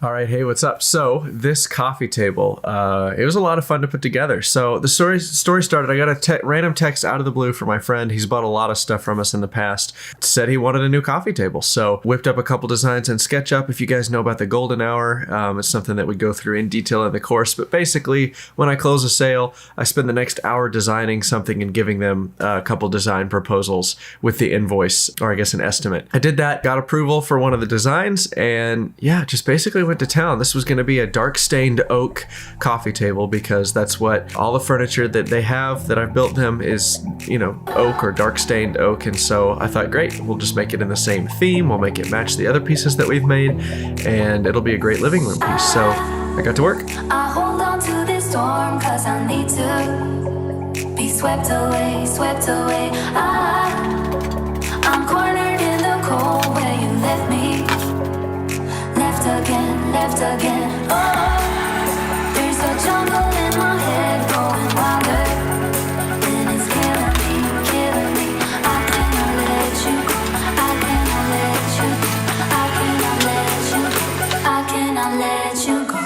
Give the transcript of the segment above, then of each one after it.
All right, hey, what's up? So this coffee table, it was a lot of fun to put together. So the story started, I got a random text out of the blue from my friend. He's bought a lot of stuff from us in the past. Said he wanted a new coffee table. So whipped up a couple designs in SketchUp. If you guys know about the golden hour, it's something that we go through in detail in the course. But basically, when I close a sale, I spend the next hour designing something and giving them a couple design proposals with the invoice, or I guess an estimate. I did that, got approval for one of the designs, and yeah, just basically went to town. This was going to be a dark stained oak coffee table because that's what all the furniture that they have that I've built them is, oak or dark stained oak. And so I thought, great, we'll just make it in the same theme. We'll make it match the other pieces that we've made, and it'll be a great living room piece. So I got to work. I hold on to this storm cause I need to be swept away, swept away. I'm cornered in the cold where you left me. Left again. Oh, there's a jungle in my head going wilder, and it's killing me. I cannot let you go. I cannot let you. I cannot let you go.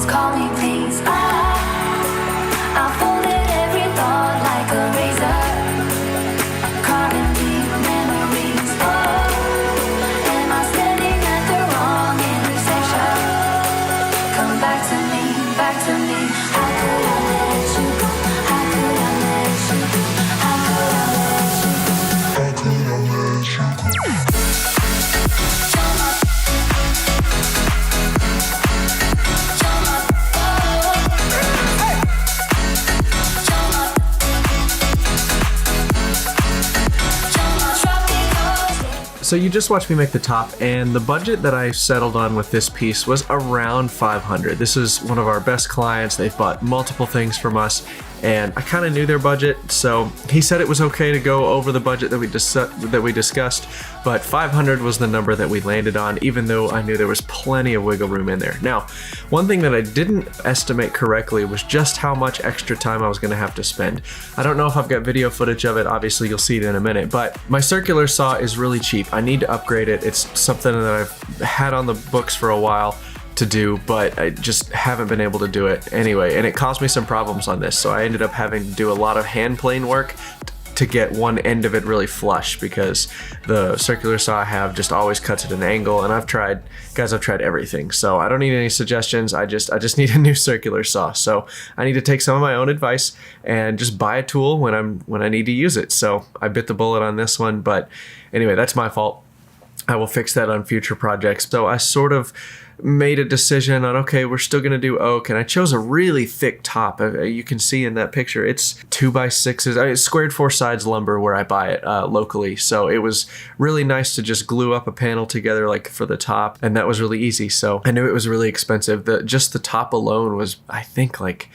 Call me please. I folded every thought like a razor, carving deep memories. Oh, am I standing at the wrong intersection? Come back to me, back to me. How could I let you go? How could I let you go? How could I let you go? How could I let you go? So you just watched me make the top, and the budget that I settled on with this piece was around $500. This is one of our best clients. They've bought multiple things from us, and I kind of knew their budget, so he said it was okay to go over the budget that we discussed, but 500 was the number that we landed on, even though I knew there was plenty of wiggle room in there. Now, one thing that I didn't estimate correctly was just how much extra time I was going to have to spend. I don't know if I've got video footage of it. Obviously, you'll see it in a minute, but my circular saw is really cheap. I need to upgrade it. It's something that I've had on the books for a while to do, but I just haven't been able to do it anyway, and it caused me some problems on this, so I ended up having to do a lot of hand plane work to get one end of it really flush, because the circular saw I have just always cuts at an angle, and I've tried everything, so I don't need any suggestions. I just need a new circular saw, so I need to take some of my own advice and just buy a tool when I need to use it. So I bit the bullet on this one, but anyway, that's my fault. I will fix that on future projects. So I sort of made a decision on, okay, we're still going to do oak, and I chose a really thick top. You can see in that picture, it's 2x6s. It's squared 4 sides lumber where I buy it locally. So it was really nice to just glue up a panel together like for the top, and that was really easy. So I knew it was really expensive. Just the top alone was, I think, like,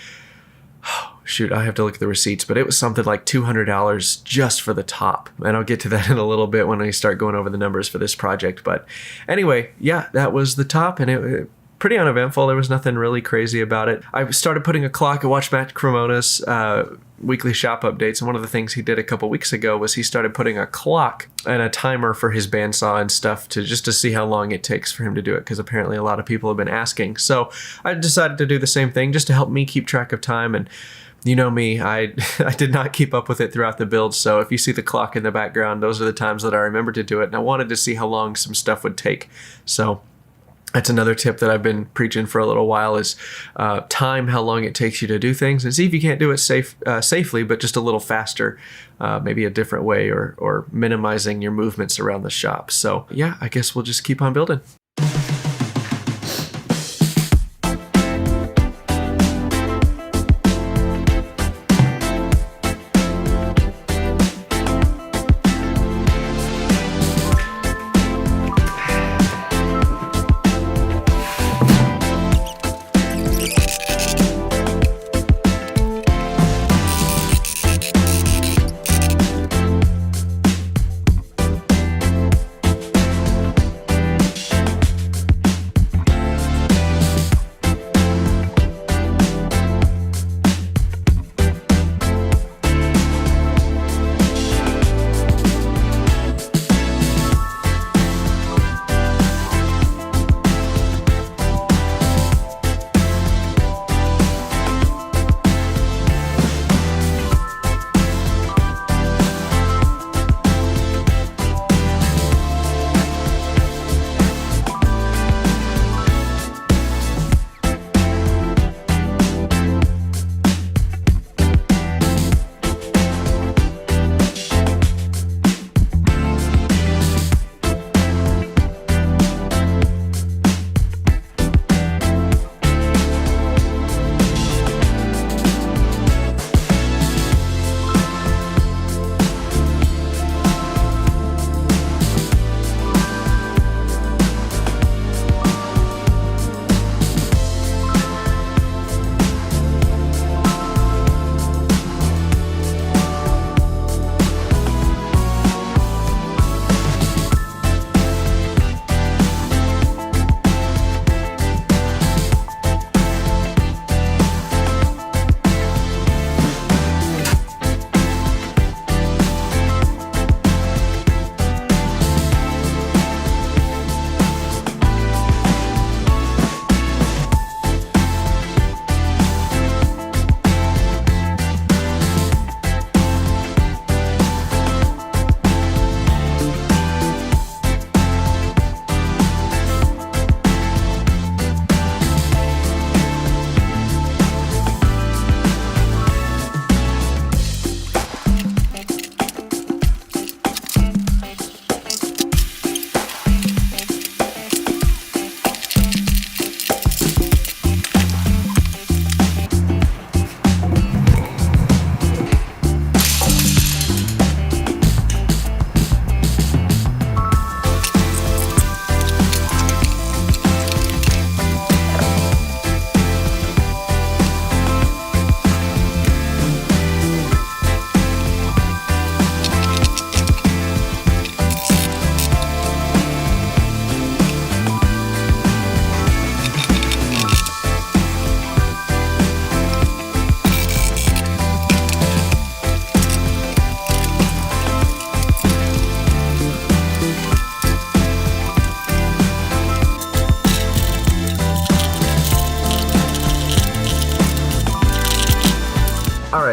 shoot, I have to look at the receipts, but it was something like $200 just for the top. And I'll get to that in a little bit when I start going over the numbers for this project. But anyway, yeah, that was the top, and it pretty uneventful. There was nothing really crazy about it. I started putting a clock. I watched Matt Cremona's weekly shop updates, and one of the things he did a couple weeks ago was he started putting a clock and a timer for his bandsaw and stuff to see how long it takes for him to do it, because apparently a lot of people have been asking. So I decided to do the same thing just to help me keep track of time. And you know me, I did not keep up with it throughout the build, so if you see the clock in the background, those are the times that I remember to do it, and I wanted to see how long some stuff would take. So that's another tip that I've been preaching for a little while is time how long it takes you to do things, and see if you can't do it safely, but just a little faster, maybe a different way, or minimizing your movements around the shop. So yeah, I guess we'll just keep on building.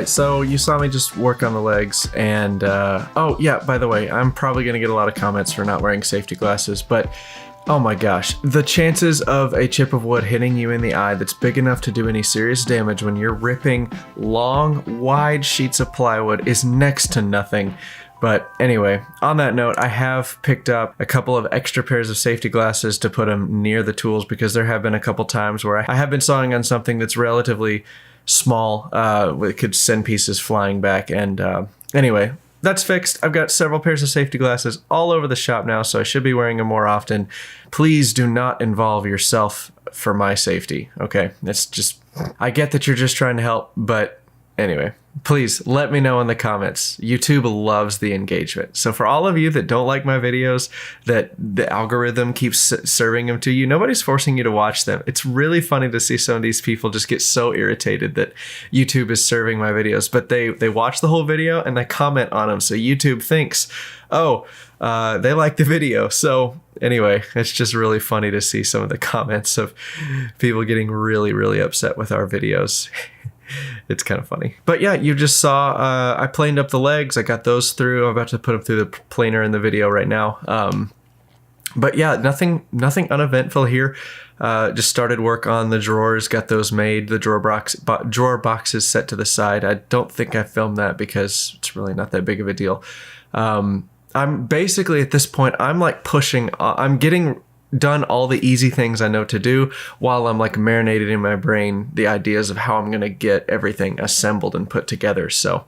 right, so you saw me just work on the legs, and oh yeah, by the way, I'm probably gonna get a lot of comments for not wearing safety glasses, but oh my gosh, the chances of a chip of wood hitting you in the eye that's big enough to do any serious damage when you're ripping long, wide sheets of plywood is next to nothing. But anyway, on that note, I have picked up a couple of extra pairs of safety glasses to put them near the tools, because there have been a couple times where I have been sawing on something that's relatively small, it could send pieces flying back. And anyway, that's fixed. I've got several pairs of safety glasses all over the shop now, so I should be wearing them more often. Please do not involve yourself for my safety, okay? It's just, I get that you're just trying to help, but anyway. Please let me know in the comments. YouTube loves the engagement. So for all of you that don't like my videos, that the algorithm keeps serving them to you, nobody's forcing you to watch them. It's really funny to see some of these people just get so irritated that YouTube is serving my videos, but they watch the whole video and they comment on them. So YouTube thinks, oh, they like the video. So anyway, it's just really funny to see some of the comments of people getting really, really upset with our videos. It's kind of funny. But yeah, you just saw I planed up the legs. I got those through. I'm about to put them through the planer in the video right now. But yeah, nothing uneventful here. Just started work on the drawers, got those made, the drawer boxes set to the side. I don't think I filmed that because it's really not that big of a deal. I'm basically at this point, I'm like pushing, I'm getting done all the easy things I know to do while I'm like marinated in my brain the ideas of how I'm going to get everything assembled and put together. So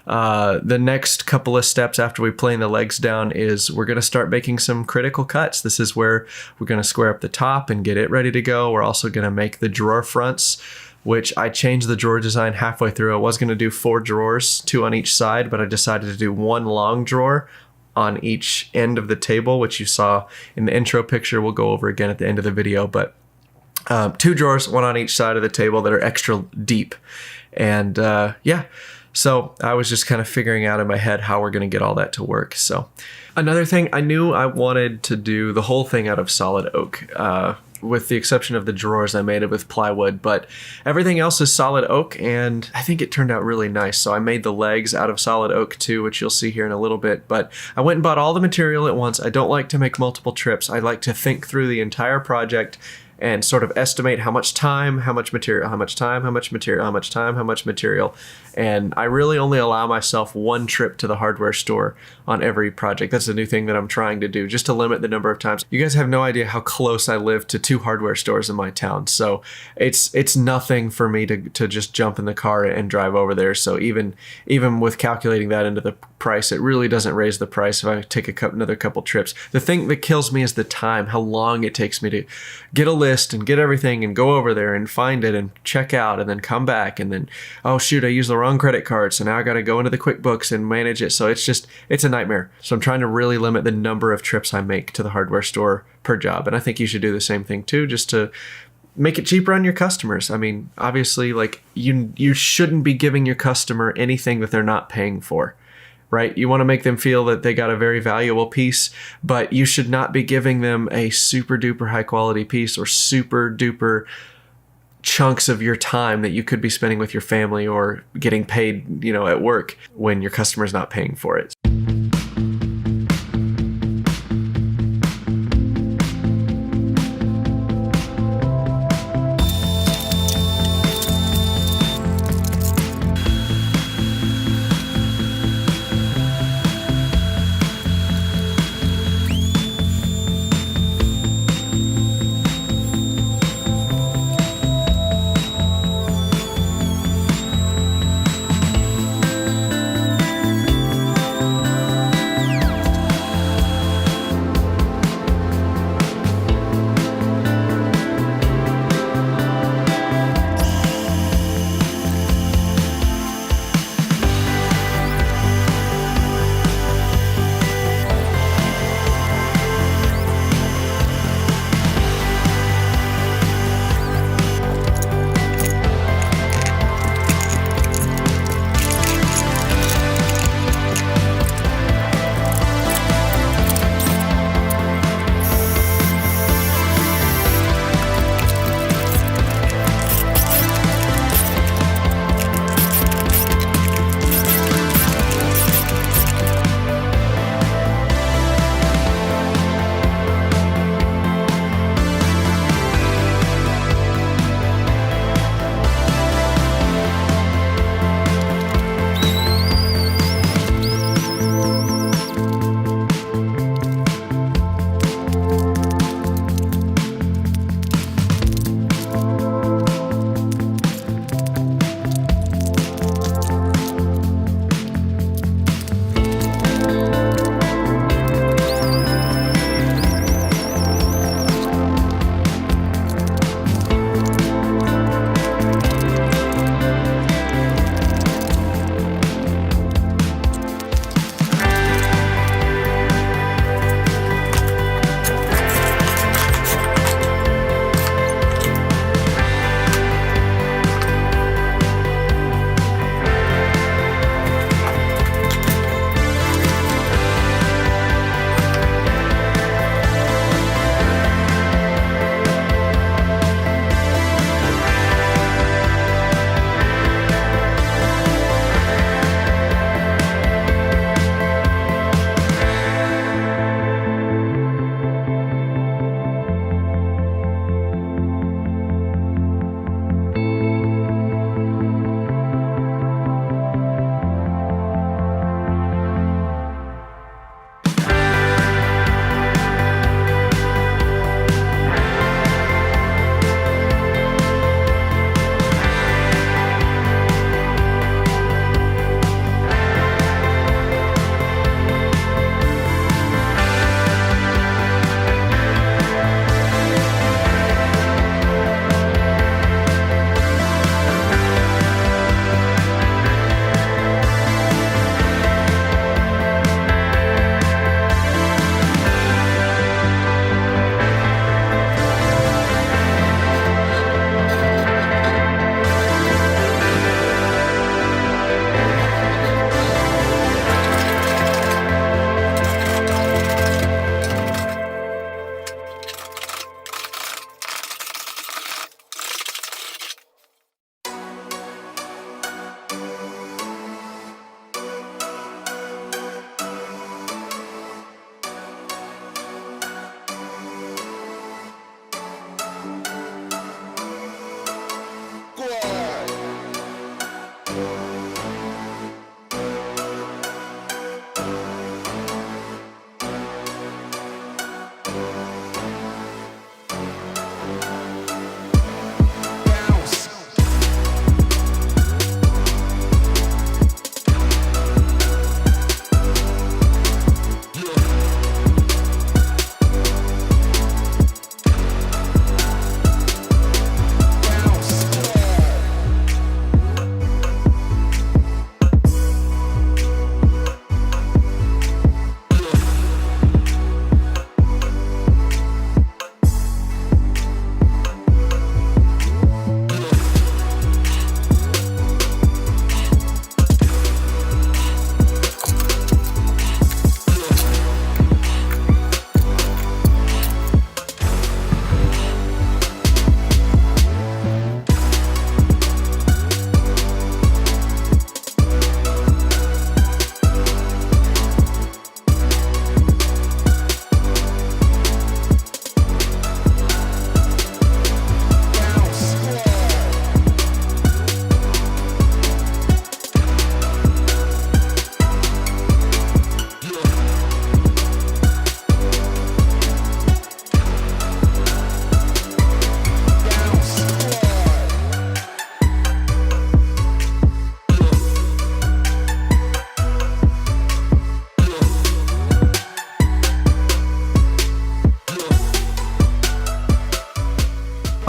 the next couple of steps after we plane the legs down is we're going to start making some critical cuts. This is where we're going to square up the top and get it ready to go. We're also going to make the drawer fronts, which I changed the drawer design halfway through. I was going to do 4 drawers, 2 on each side, but I decided to do 1 long drawer on each end of the table, which you saw in the intro picture. We'll go over again at the end of the video, but 2 drawers, 1 on each side of the table that are extra deep. And yeah, so I was just kind of figuring out in my head how we're going to get all that to work. So another thing, I knew I wanted to do the whole thing out of solid oak. With the exception of the drawers, I made it with plywood, but everything else is solid oak, and I think it turned out really nice. So I made the legs out of solid oak too, which you'll see here in a little bit, but I went and bought all the material at once. I don't like to make multiple trips. I like to think through the entire project and sort of estimate how much time, how much material, how much time, how much material, how much time, how much material. And I really only allow myself 1 trip to the hardware store on every project. That's a new thing that I'm trying to do, just to limit the number of times. You guys have no idea how close I live to 2 hardware stores in my town. So it's nothing for me to just jump in the car and drive over there. So even with calculating that into the price, it really doesn't raise the price if I take another couple trips. The thing that kills me is the time, how long it takes me to get a list and get everything and go over there and find it and check out and then come back and then, oh shoot, I used the wrong credit card, so now I got to go into the QuickBooks and manage it. So it's a nightmare. So I'm trying to really limit the number of trips I make to the hardware store per job. And I think you should do the same thing too, just to make it cheaper on your customers. I mean, obviously, like you shouldn't be giving your customer anything that they're not paying for. Right? You want to make them feel that they got a very valuable piece, but you should not be giving them a super duper high quality piece or super duper chunks of your time that you could be spending with your family or getting paid, at work when your customer's not paying for it.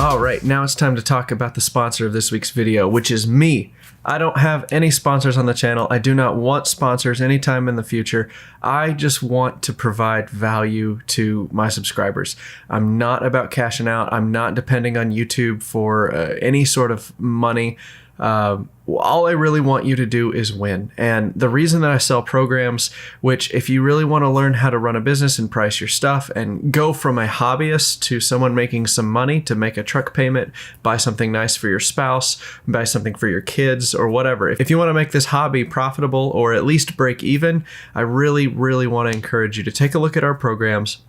All right, now it's time to talk about the sponsor of this week's video, which is me. I don't have any sponsors on the channel. I do not want sponsors anytime in the future. I just want to provide value to my subscribers. I'm not about cashing out. I'm not depending on YouTube for any sort of money. All I really want you to do is win. And the reason that I sell programs, which if you really want to learn how to run a business and price your stuff and go from a hobbyist to someone making some money to make a truck payment, buy something nice for your spouse, buy something for your kids or whatever. If you want to make this hobby profitable or at least break even, I really, really want to encourage you to take a look at our programs.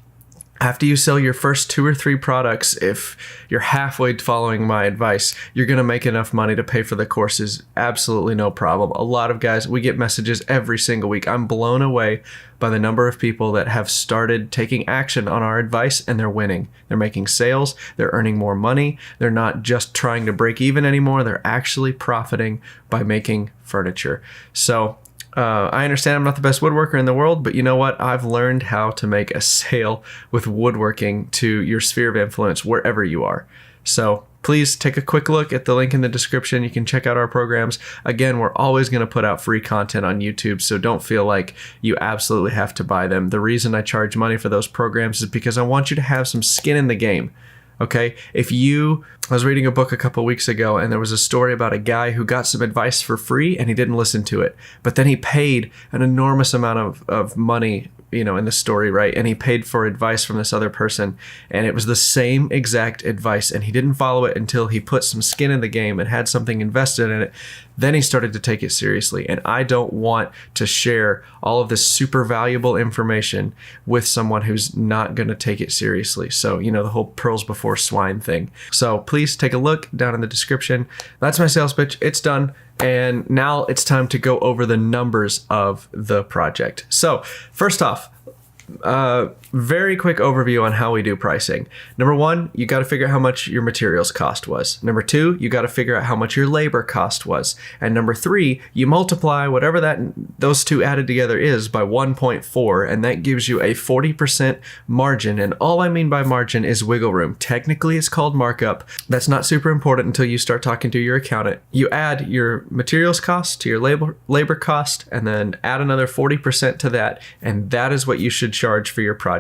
After you sell your first 2 or 3 products, if you're halfway following my advice, you're going to make enough money to pay for the courses. Absolutely no problem. A lot of guys, we get messages every single week. I'm blown away by the number of people that have started taking action on our advice and they're winning. They're making sales. They're earning more money. They're not just trying to break even anymore. They're actually profiting by making furniture. So I understand I'm not the best woodworker in the world, but you know what? I've learned how to make a sale with woodworking to your sphere of influence wherever you are. So please take a quick look at the link in the description. You can check out our programs. Again, we're always going to put out free content on YouTube, so don't feel like you absolutely have to buy them. The reason I charge money for those programs is because I want you to have some skin in the game. Okay, I was reading a book a couple weeks ago and there was a story about a guy who got some advice for free and he didn't listen to it. But then he paid an enormous amount of money, in the story, right? And he paid for advice from this other person and it was the same exact advice and he didn't follow it until he put some skin in the game and had something invested in it. Then he started to take it seriously. And I don't want to share all of this super valuable information with someone who's not going to take it seriously. So, the whole pearls before swine thing. So please take a look down in the description. That's my sales pitch. It's done. And now it's time to go over the numbers of the project. So first off, very quick overview on how we do pricing. Number 1, you got to figure out how much your materials cost was. Number 2, you got to figure out how much your labor cost was. And number 3, you multiply whatever those two added together is by 1.4, and that gives you a 40% margin. And all I mean by margin is wiggle room. Technically, it's called markup. That's not super important until you start talking to your accountant. You add your materials cost to your labor cost, and then add another 40% to that, and that is what you should charge for your projects.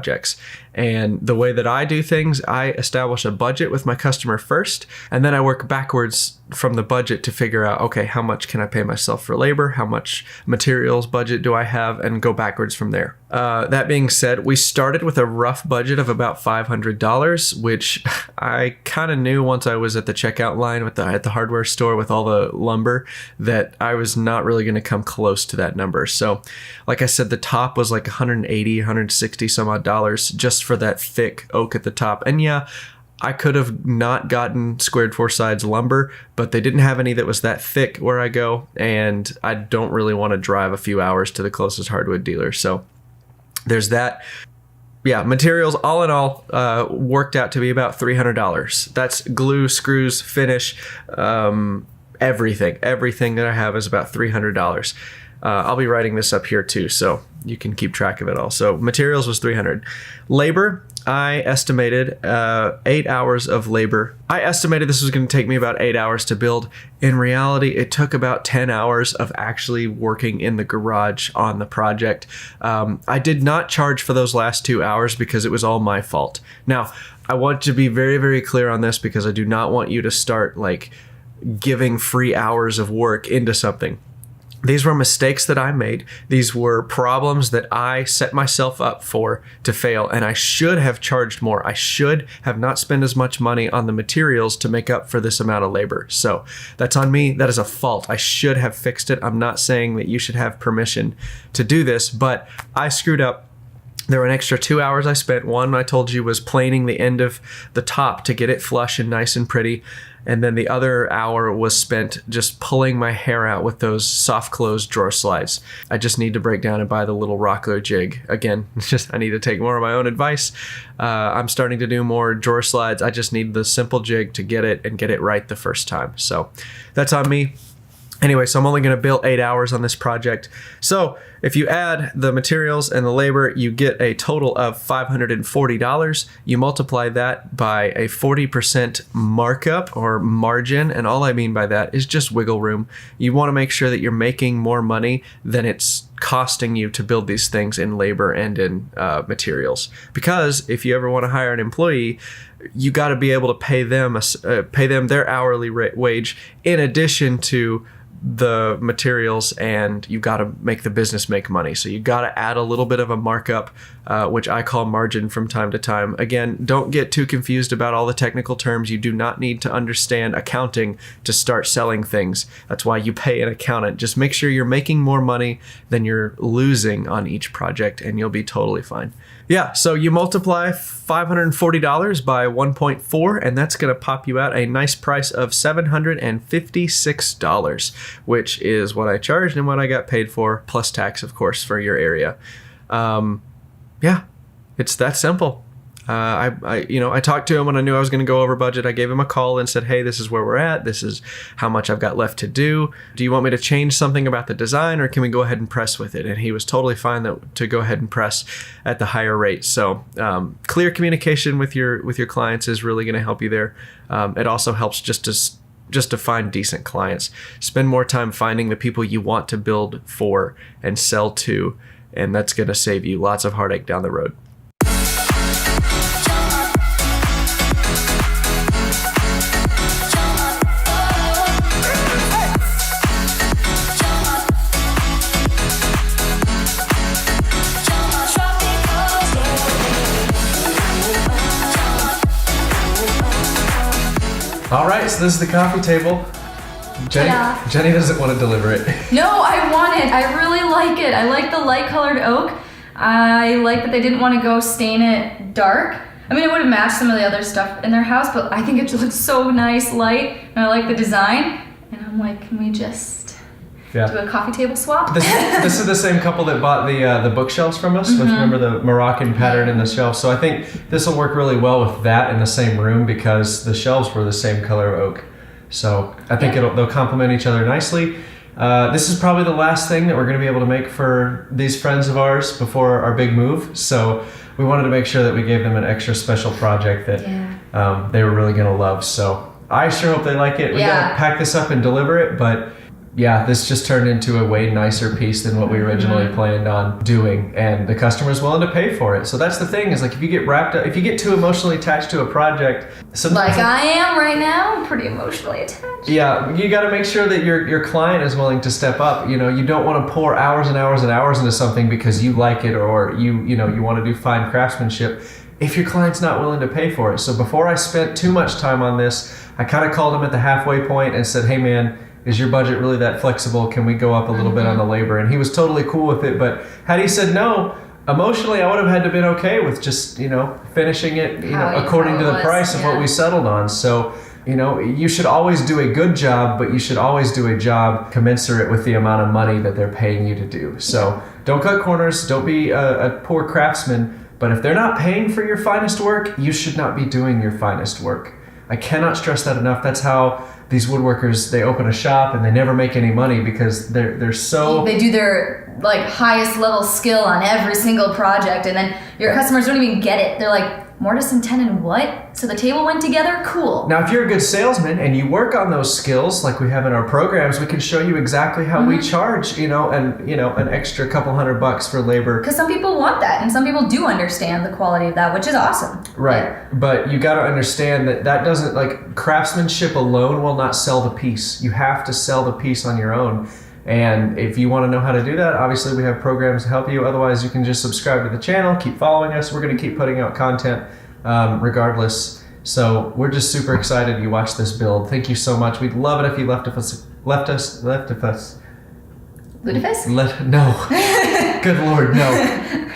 And the way that I do things, I establish a budget with my customer first, and then I work backwards from the budget to figure out, okay, how much can I pay myself for labor? How much materials budget do I have? And go backwards from there. That being said, we started with a rough budget of about $500, which I kind of knew once I was at the checkout line at the hardware store with all the lumber that I was not really going to come close to that number. So like I said, the top was like $180, $160 some odd dollars just for that thick oak at the top. And yeah, I could have not gotten squared 4 sides lumber, but they didn't have any that was that thick where I go, and I don't really want to drive a few hours to the closest hardwood dealer. So there's that. Yeah, materials all in all worked out to be about $300. That's glue, screws, finish, everything that I have is about $300. I'll be writing this up here too, so you can keep track of it all. So materials was $300. Labor, I estimated 8 hours of labor. I estimated this was going to take me about 8 hours to build. In reality, it took about 10 hours of actually working in the garage on the project. I did not charge for those last 2 hours because it was all my fault. Now, I want to be very, very clear on this because I do not want you to start like giving free hours of work into something. These were mistakes that I made. These were problems that I set myself up for to fail, and I should have charged more. I should have not spent as much money on the materials to make up for this amount of labor. So that's on me. That is a fault. I should have fixed it. I'm not saying that you should have permission to do this, but I screwed up. There were an extra 2 hours I spent. One, I told you, was planing the end of the top to get it flush and nice and pretty. And then the other hour was spent just pulling my hair out with those soft close drawer slides. I just need to break down and buy the little Rockler jig. Again, I need to take more of my own advice. I'm starting to do more drawer slides. I just need the simple jig to get it right the first time. So that's on me. Anyway, so I'm only going to bill 8 hours on this project. So if you add the materials and the labor, you get a total of $540. You multiply that by a 40% markup or margin, and all I mean by that is just wiggle room. You want to make sure that you're making more money than it's costing you to build these things in labor and in materials. Because if you ever want to hire an employee, you got to be able to pay them their hourly wage in addition to the materials, and you got to make the business make money. So you got to add a little bit of a markup, which I call margin from time to time. Again, don't get too confused about all the technical terms. You do not need to understand accounting to start selling things. That's why you pay an accountant. Just make sure you're making more money than you're losing on each project, and you'll be totally fine. Yeah, so you multiply $540 by 1.4, and that's going to pop you out a nice price of $756, which is what I charged and what I got paid for, plus tax, of course, for your area. Yeah, it's that simple. I talked to him when I knew I was going to go over budget. I gave him a call and said, hey, this is where we're at. This is how much I've got left to do. Do you want me to change something about the design, or can we go ahead and press with it? And he was totally fine to go ahead and press at the higher rate. So clear communication with your clients is really going to help you there. It also helps just to find decent clients. Spend more time finding the people you want to build for and sell to, and that's going to save you lots of heartache down the road. All right, so this is the coffee table. Jenny doesn't want to deliver it. No, I want it. I really like it. I like the light colored oak. I like that they didn't want to go stain it dark. I mean, it would have matched some of the other stuff in their house, but I think it looks so nice, light, and I like the design. And I'm like, can we just do a coffee table swap? This is the same couple that bought the bookshelves from us. With, remember the Moroccan pattern in the shelves. So I think this will work really well with that in the same room because the shelves were the same color oak. So I think they'll complement each other nicely. This is probably the last thing that we're going to be able to make for these friends of ours before our big move. So we wanted to make sure that we gave them an extra special project that they were really going to love. So I sure hope they like it. We got to pack this up and deliver it, but yeah, this just turned into a way nicer piece than what we originally planned on doing, and the customer's willing to pay for it. So that's the thing, is like if you get wrapped up, if you get too emotionally attached to a project, like I am right now, I'm pretty emotionally attached. Yeah, you got to make sure that your client is willing to step up. You don't want to pour hours and hours and hours into something because you like it, or you want to do fine craftsmanship if your client's not willing to pay for it. So before I spent too much time on this, I kind of called him at the halfway point and said, hey man, is your budget really that flexible? Can we go up a little bit on the labor? And he was totally cool with it. But had he said no, emotionally, I would have had to have been okay with just, finishing it, according to the price of what we settled on. So, you should always do a good job, but you should always do a job commensurate with the amount of money that they're paying you to do. So don't cut corners. Don't be a poor craftsman. But if they're not paying for your finest work, you should not be doing your finest work. I cannot stress that enough. That's how these woodworkers, they open a shop and they never make any money because they're so... They do their highest level skill on every single project, and then your customers don't even get it. They're like, mortise and tenon what? So the table went together? Cool. Now, if you're a good salesman and you work on those skills like we have in our programs, we can show you exactly how we charge, an extra couple $100 for labor. Because some people want that, and some people do understand the quality of that, which is awesome. Right. But you got to understand that doesn't, craftsmanship alone will not sell the piece. You have to sell the piece on your own. And if you want to know how to do that, obviously we have programs to help you. Otherwise, you can just subscribe to the channel, keep following us. We're going to keep putting out content regardless. So we're just super excited you watched this build. Thank you so much. We'd love it if you left us. Lutefisk? No. Good Lord, no.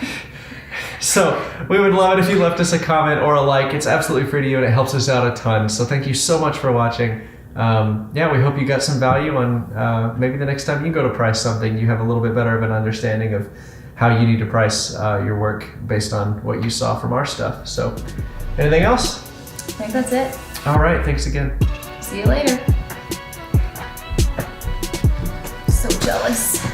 So we would love it if you left us a comment or a like. It's absolutely free to you and it helps us out a ton. So thank you so much for watching. We hope you got some value on maybe the next time you go to price something, you have a little bit better of an understanding of how you need to price your work based on what you saw from our stuff. So anything else? I think that's it. All right. Thanks again. See you later. So jealous.